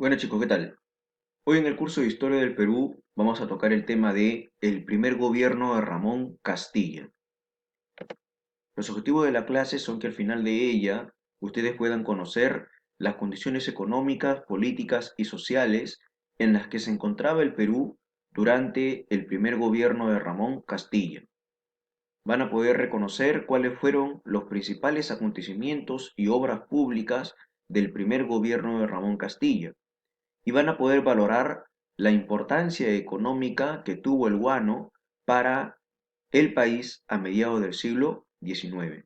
Bueno chicos, ¿qué tal? Hoy en el curso de Historia del Perú vamos a tocar el tema de el primer gobierno de Ramón Castilla. Los objetivos de la clase son que al final de ella ustedes puedan conocer las condiciones económicas, políticas y sociales en las que se encontraba el Perú durante el primer gobierno de Ramón Castilla. Van a poder reconocer cuáles fueron los principales acontecimientos y obras públicas del primer gobierno de Ramón Castilla y van a poder valorar la importancia económica que tuvo el guano para el país a mediados del siglo XIX.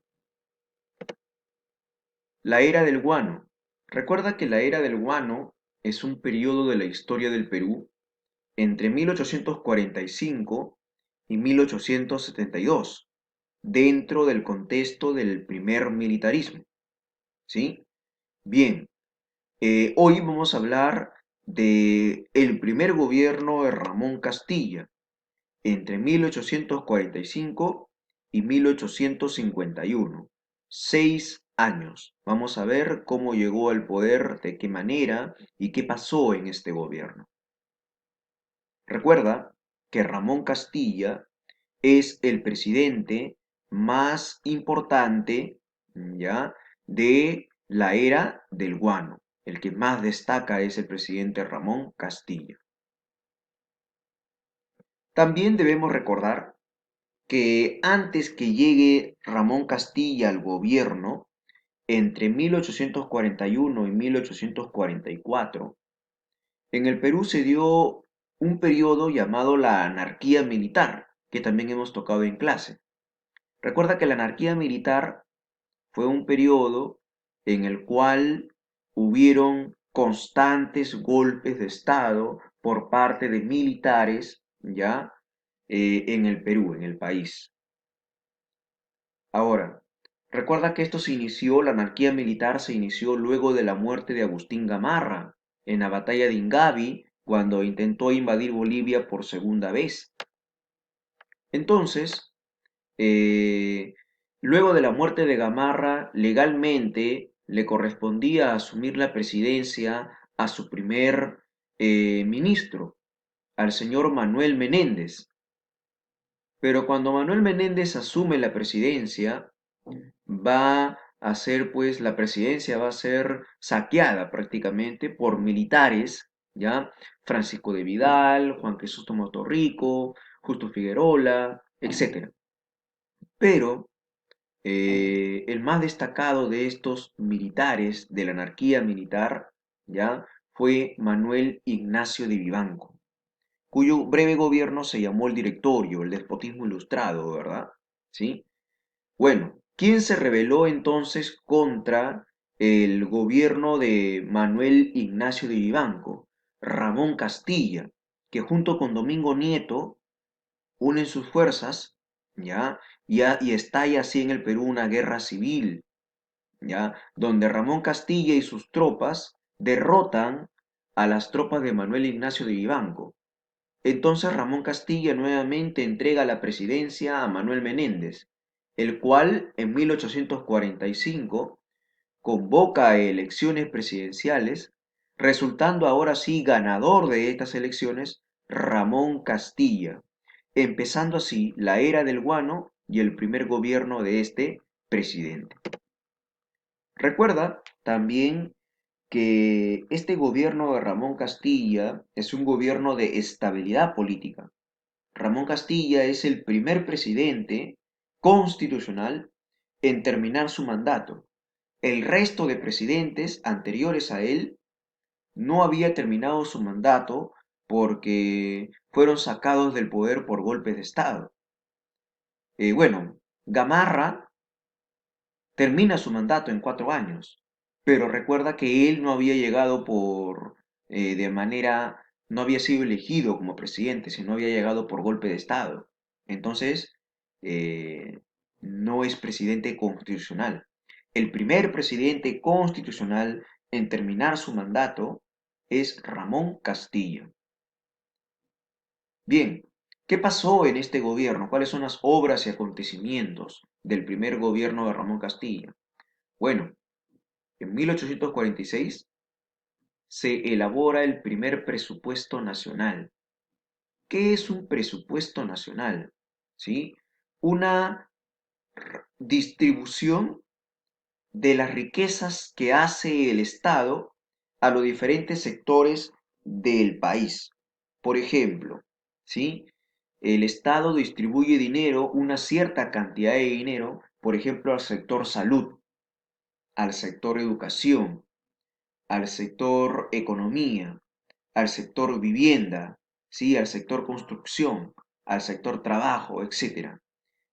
La era del guano. Recuerda que la era del guano es un periodo de la historia del Perú entre 1845 y 1872, dentro del contexto del primer militarismo. ¿Sí? Bien, hoy vamos a hablar de el primer gobierno de Ramón Castilla entre 1845 y 1851. 6 años. Vamos a ver cómo llegó al poder, de qué manera y qué pasó en este gobierno. Recuerda que Ramón Castilla es el presidente más importante, ¿ya?, de la era del guano. El que más destaca es el presidente Ramón Castilla. También debemos recordar que antes que llegue Ramón Castilla al gobierno, entre 1841 y 1844, en el Perú se dio un periodo llamado la anarquía militar, que también hemos tocado en clase. Recuerda que la anarquía militar fue un periodo en el cual hubieron constantes golpes de Estado por parte de militares, ¿ya? En el Perú, en el país. Ahora, recuerda que esto se inició, la anarquía militar se inició luego de la muerte de Agustín Gamarra en la batalla de Ingavi, cuando intentó invadir Bolivia por segunda vez. Entonces, eh, luego de la muerte de Gamarra, legalmente le correspondía asumir la presidencia a su primer ministro, al señor Manuel Menéndez. Pero cuando Manuel Menéndez asume la presidencia, va a ser, pues, la presidencia va a ser saqueada prácticamente por militares, ¿ya? Francisco de Vidal, Juan Crisóstomo Torrico, Justo Figueroa, etcétera. Pero el más destacado de estos militares de la anarquía militar, ¿ya?, fue Manuel Ignacio de Vivanco, cuyo breve gobierno se llamó el Directorio, el despotismo ilustrado, ¿verdad? ¿Sí? Bueno, ¿quién se rebeló entonces contra el gobierno de Manuel Ignacio de Vivanco? Ramón Castilla, que junto con Domingo Nieto unen sus fuerzas, ¿ya? Y estalla así en el Perú una guerra civil, ¿ya? Donde Ramón Castilla y sus tropas derrotan a las tropas de Manuel Ignacio de Vivanco. Entonces Ramón Castilla nuevamente entrega la presidencia a Manuel Menéndez, el cual en 1845 convoca a elecciones presidenciales, resultando ahora sí ganador de estas elecciones Ramón Castilla, empezando así la era del guano y el primer gobierno de este presidente. Recuerda también que este gobierno de Ramón Castilla es un gobierno de estabilidad política. Ramón Castilla es el primer presidente constitucional en terminar su mandato. El resto de presidentes anteriores a él no había terminado su mandato porque fueron sacados del poder por golpes de Estado. Bueno, Gamarra termina su mandato en 4 años, pero recuerda que él no había llegado de manera, no había sido elegido como presidente, sino había llegado por golpe de Estado. Entonces, eh, no es presidente constitucional. El primer presidente constitucional en terminar su mandato es Ramón Castilla. Bien, ¿qué pasó en este gobierno? ¿Cuáles son las obras y acontecimientos del primer gobierno de Ramón Castilla? Bueno, en 1846 se elabora el primer presupuesto nacional. ¿Qué es un presupuesto nacional? ¿Sí? Una distribución de las riquezas que hace el Estado a los diferentes sectores del país. Por ejemplo, ¿sí? El Estado distribuye dinero, una cierta cantidad de dinero, por ejemplo, al sector salud, al sector educación, al sector economía, al sector vivienda, ¿sí? Al sector construcción, al sector trabajo, etcétera.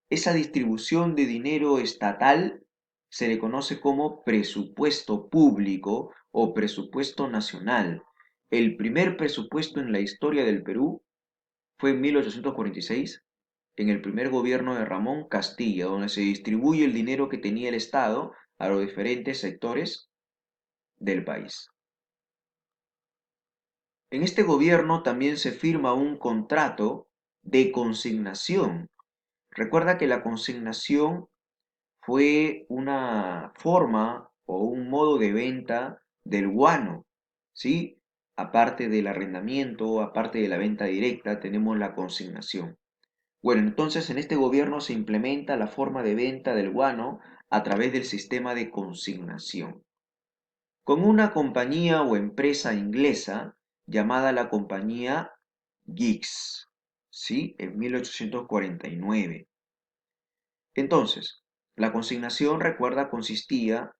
Esa distribución de dinero estatal se le conoce como presupuesto público o presupuesto nacional. El primer presupuesto en la historia del Perú fue en 1846, en el primer gobierno de Ramón Castilla, donde se distribuye el dinero que tenía el Estado a los diferentes sectores del país. En este gobierno también se firma un contrato de consignación. Recuerda que la consignación fue una forma o un modo de venta del guano, ¿sí? Aparte del arrendamiento, aparte de la venta directa, tenemos la consignación. Bueno, entonces en este gobierno se implementa la forma de venta del guano a través del sistema de consignación. Con una compañía o empresa inglesa llamada la compañía Giggs, ¿sí? En 1849. Entonces, la consignación, recuerda, consistía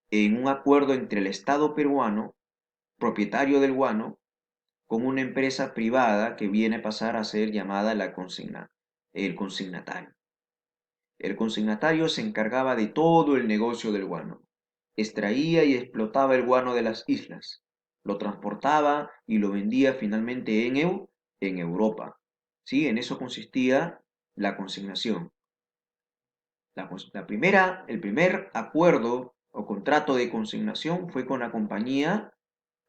en un acuerdo entre el Estado peruano, propietario del guano, con una empresa privada que viene a pasar a ser llamada el consignatario. El consignatario se encargaba de todo el negocio del guano. Extraía y explotaba el guano de las islas, lo transportaba y lo vendía finalmente en Europa. ¿Sí? En eso consistía la consignación. El primer acuerdo o contrato de consignación fue con la compañía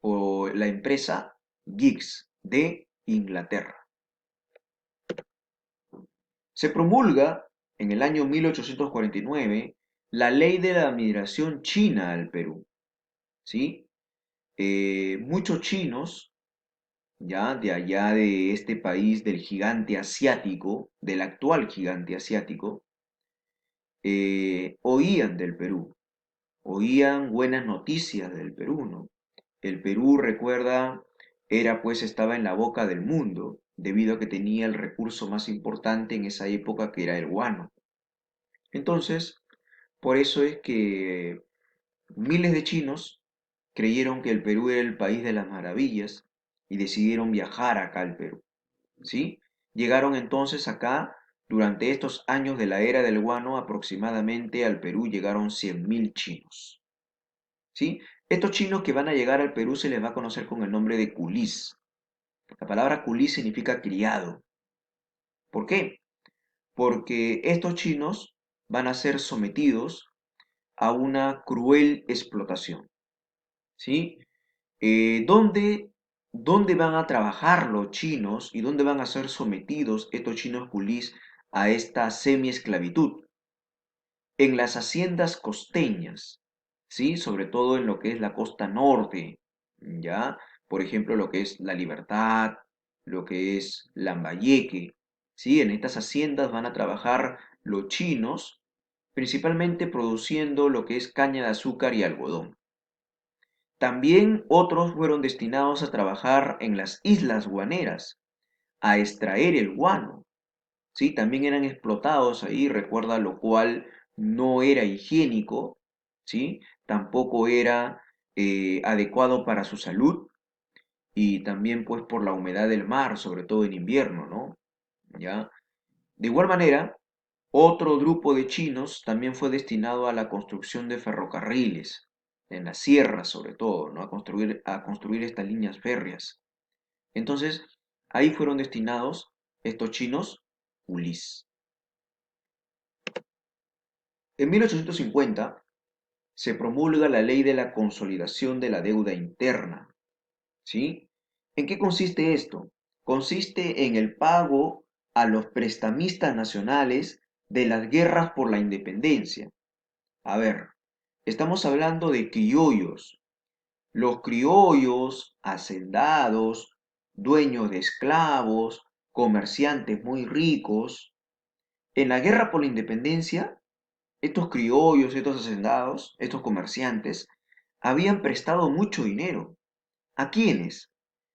o la empresa Giggs de Inglaterra. Se promulga en el año 1849 la ley de la migración china al Perú. ¿Sí? Muchos chinos, ya de allá de este país del gigante asiático, del actual gigante asiático, oían del Perú, oían buenas noticias del Perú, ¿no? El Perú, recuerda, estaba en la boca del mundo, debido a que tenía el recurso más importante en esa época, que era el guano. Entonces, por eso es que miles de chinos creyeron que el Perú era el país de las maravillas y decidieron viajar acá al Perú, ¿sí? Llegaron entonces acá, durante estos años de la era del guano, aproximadamente al Perú llegaron 100.000 chinos. ¿Sí? Estos chinos que van a llegar al Perú se les va a conocer con el nombre de culís. La palabra culís significa criado. ¿Por qué? Porque estos chinos van a ser sometidos a una cruel explotación. ¿Sí? ¿Dónde, dónde van a trabajar los chinos y dónde van a ser sometidos estos chinos culís a esta semi-esclavitud? En las haciendas costeñas, ¿sí? Sobre todo en lo que es la costa norte, ¿ya? Por ejemplo, lo que es La Libertad, lo que es Lambayeque, ¿sí? En estas haciendas van a trabajar los chinos, principalmente produciendo lo que es caña de azúcar y algodón. También otros fueron destinados a trabajar en las islas guaneras, a extraer el guano, ¿sí? También eran explotados ahí, recuerda, lo cual no era higiénico, ¿sí? Tampoco era adecuado para su salud y también pues por la humedad del mar, sobre todo en invierno, ¿no? ¿Ya? De igual manera, otro grupo de chinos también fue destinado a la construcción de ferrocarriles, en las sierras sobre todo, ¿no? A construir estas líneas férreas. Entonces, ahí fueron destinados estos chinos Ulis. En 1850 se promulga la Ley de la Consolidación de la Deuda Interna, ¿sí? ¿En qué consiste esto? Consiste en el pago a los prestamistas nacionales de las guerras por la independencia. A ver, estamos hablando de criollos, Los criollos, hacendados, dueños de esclavos, comerciantes muy ricos. En la guerra por la independencia, estos criollos, estos hacendados, estos comerciantes, habían prestado mucho dinero. ¿A quiénes?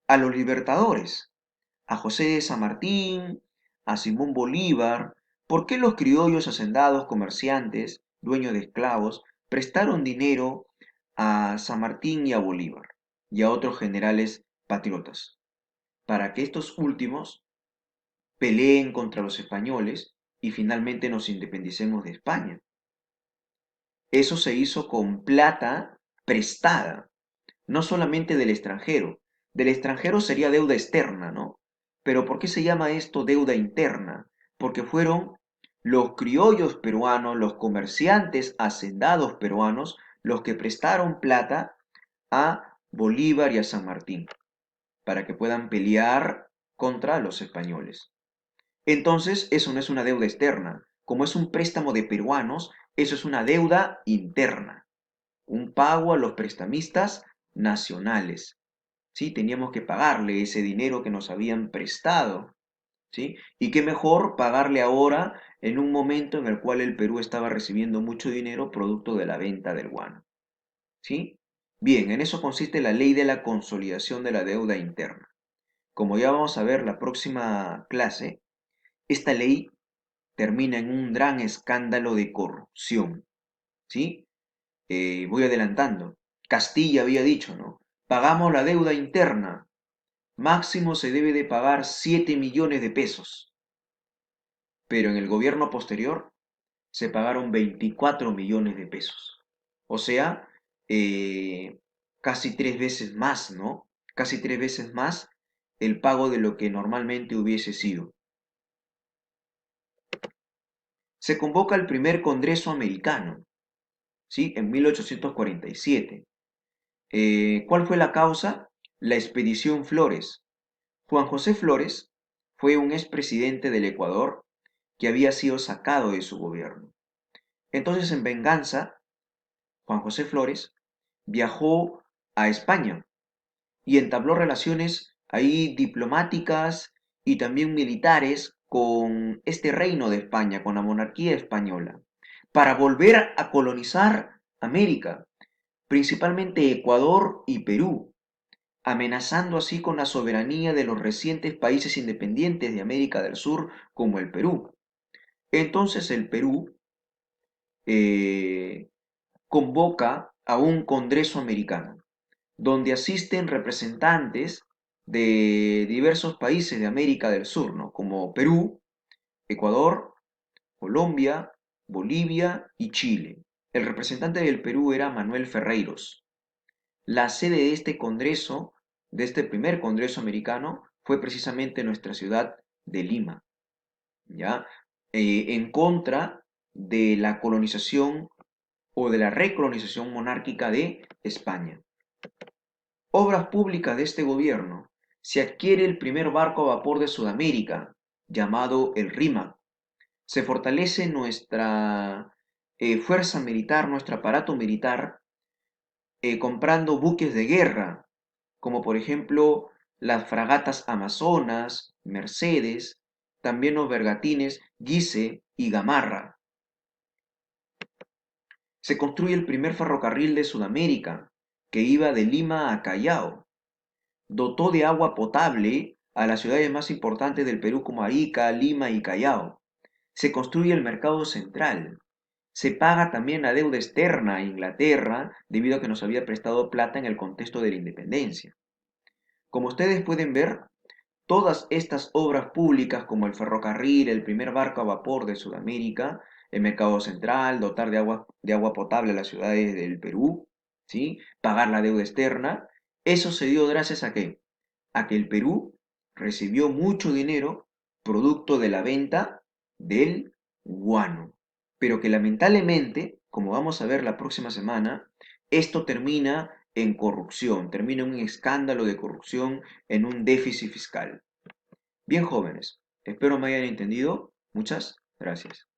A los libertadores, a José de San Martín, a Simón Bolívar. ¿Por qué los criollos, hacendados, comerciantes, dueños de esclavos, prestaron dinero a San Martín y a Bolívar y a otros generales patriotas? Para que estos últimos peleen contra los españoles y finalmente nos independicemos de España. Eso se hizo con plata prestada, no solamente del extranjero sería deuda externa, ¿no? Pero ¿por qué se llama esto deuda interna? Porque fueron los criollos peruanos, los comerciantes hacendados peruanos, los que prestaron plata a Bolívar y a San Martín para que puedan pelear contra los españoles. Entonces, eso no es una deuda externa. Como es un préstamo de peruanos, eso es una deuda interna, un pago a los prestamistas nacionales. ¿Sí? Teníamos que pagarle ese dinero que nos habían prestado, ¿sí? Y qué mejor pagarle ahora en un momento en el cual el Perú estaba recibiendo mucho dinero producto de la venta del guano, ¿sí? Bien, en eso consiste la ley de la consolidación de la deuda interna. Como ya vamos a ver la próxima clase, esta ley termina en un gran escándalo de corrupción, ¿sí? Voy adelantando. Castilla había dicho, ¿no? Pagamos la deuda interna. Máximo se debe de pagar 7 millones de pesos. Pero en el gobierno posterior se pagaron 24 millones de pesos. O sea, casi 3 veces más, ¿no? Casi 3 veces más el pago de lo que normalmente hubiese sido. Se convoca el primer Congreso americano, ¿sí? En 1847. ¿Cuál fue la causa? La expedición Flores. Juan José Flores fue un expresidente del Ecuador que había sido sacado de su gobierno. Entonces, en venganza, Juan José Flores viajó a España y entabló relaciones ahí diplomáticas y también militares con este reino de España, con la monarquía española, para volver a colonizar América, principalmente Ecuador y Perú, amenazando así con la soberanía de los recientes países independientes de América del Sur como el Perú. Entonces el Perú eh, convoca a un Congreso americano, donde asisten representantes de diversos países de América del Sur, ¿no? Como Perú, Ecuador, Colombia, Bolivia y Chile. El representante del Perú era Manuel Ferreiros. La sede de este Congreso, de este primer Congreso americano, fue precisamente nuestra ciudad de Lima, ¿ya? En contra de la colonización o de la recolonización monárquica de España. Obras públicas de este gobierno. Se adquiere el primer barco a vapor de Sudamérica, llamado el RIMAC. Se fortalece nuestra fuerza militar, nuestro aparato militar, comprando buques de guerra, como por ejemplo las fragatas Amazonas, Mercedes, también los bergatines Guise y Gamarra. Se construye el primer ferrocarril de Sudamérica, que iba de Lima a Callao. Dotó de agua potable a las ciudades más importantes del Perú como Arica, Lima y Callao. Se construye el mercado central. Se paga también la deuda externa a Inglaterra debido a que nos había prestado plata en el contexto de la independencia. Como ustedes pueden ver, todas estas obras públicas como el ferrocarril, el primer barco a vapor de Sudamérica, el mercado central, dotar de agua potable a las ciudades del Perú, ¿sí? Pagar la deuda externa, eso se dio gracias a qué? A que el Perú recibió mucho dinero producto de la venta del guano, pero que lamentablemente, como vamos a ver la próxima semana, esto termina en corrupción, termina en un escándalo de corrupción, en un déficit fiscal. Bien, jóvenes, espero me hayan entendido. Muchas gracias.